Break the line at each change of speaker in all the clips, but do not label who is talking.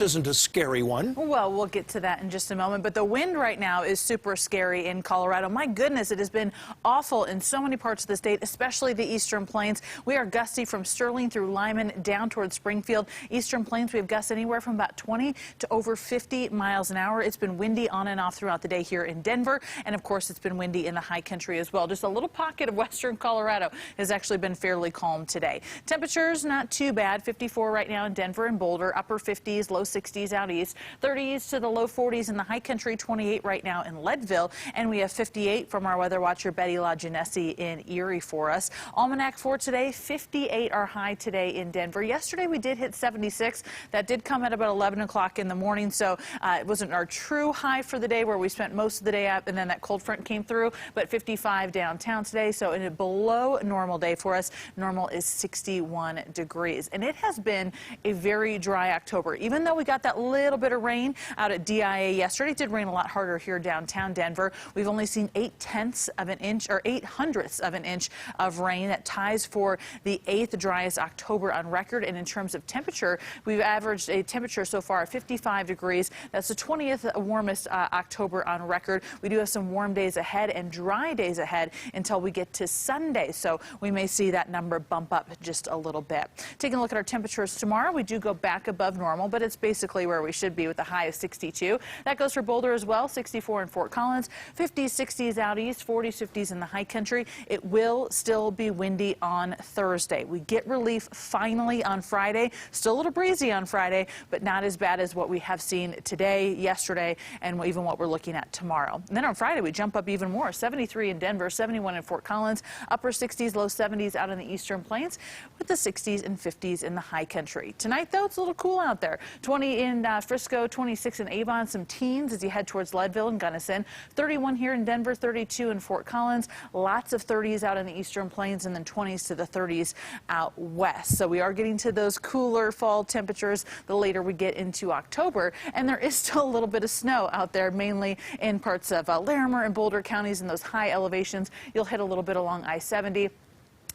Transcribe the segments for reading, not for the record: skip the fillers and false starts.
Isn't a scary one.
Well, we'll get to that in just a moment, but the wind right now is super scary in Colorado. My goodness, it has been awful in so many parts of the state, especially the Eastern Plains. We are gusty from Sterling through Lyman down towards Springfield. Eastern Plains, we have gusts anywhere from about 20 to over 50 miles an hour. It's been windy on and off throughout the day here in Denver, and of course, it's been windy in the high country as well. Just a little pocket of western Colorado has actually been fairly calm today. Temperatures not too bad. 54 right now in Denver and Boulder, upper 50s, low 60s out east, 30s to the low 40s in the high country, 28 right now in Leadville, and we have 58 from our weather watcher Betty LaGenesi in Erie for us. Almanac for today, 58 are high today in Denver. Yesterday we did hit 76. That did come at about 11 o'clock in the morning, so it wasn't our true high for the day where we spent most of the day up, and then that cold front came through, but 55 downtown today, so in a below normal day for us. Normal is 61 degrees, and it has been a very dry October. Even though we got that little bit of rain out at DIA yesterday, it did rain a lot harder here downtown Denver. We've only seen 0.8 of an inch or 0.08 of an inch of rain. That ties for the 8th driest October on record. And in terms of temperature, we've averaged a temperature so far of 55 degrees. That's the 20th warmest October on record. We do have some warm days ahead and dry days ahead until we get to Sunday. So we may see that number bump up just a little bit. Taking a look at our temperatures tomorrow, we do go back above normal, but it's basically where we should be with a high of 62. That goes for Boulder as well, 64 in Fort Collins, 50s, 60s out east, 40s, 50s in the high country. It will still be windy on Thursday. We get relief finally on Friday. Still a little breezy on Friday, but not as bad as what we have seen today, yesterday, and even what we're looking at tomorrow. And then on Friday, we jump up even more, 73 in Denver, 71 in Fort Collins, upper 60s, low 70s out in the Eastern Plains, with the 60s and 50s in the high country. Tonight, though, it's a little cool out there. 20 in Frisco, 26 in Avon, some teens as you head towards Leadville and Gunnison, 31 here in Denver, 32 in Fort Collins, lots of 30s out in the Eastern Plains, and then 20s to the 30s out west. So we are getting to those cooler fall temperatures the later we get into October, and there is still a little bit of snow out there, mainly in parts of Larimer and Boulder counties in those high elevations. You'll hit a little bit along I-70.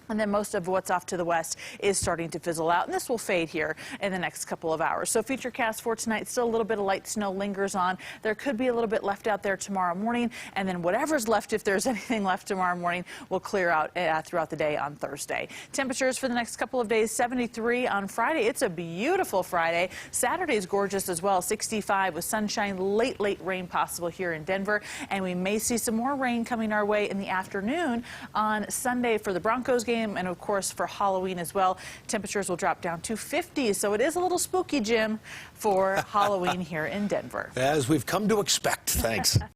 And then most of what's off to the west is starting to fizzle out, and this will fade here in the next couple of hours. So futurecast for tonight, still a little bit of light snow lingers on. There could be a little bit left out there tomorrow morning, and then whatever's left, if there's anything left tomorrow morning, will clear out throughout the day on Thursday. Temperatures for the next couple of days, 73 on Friday. It's a beautiful Friday. Saturday's gorgeous as well, 65 with sunshine, late rain possible here in Denver, and we may see some more rain coming our way in the afternoon on Sunday for the Broncos game. And of course for Halloween as well. Temperatures will drop down to 50, so it is a little spooky, Jim, for Halloween here in Denver.
As we've come to expect. Thanks.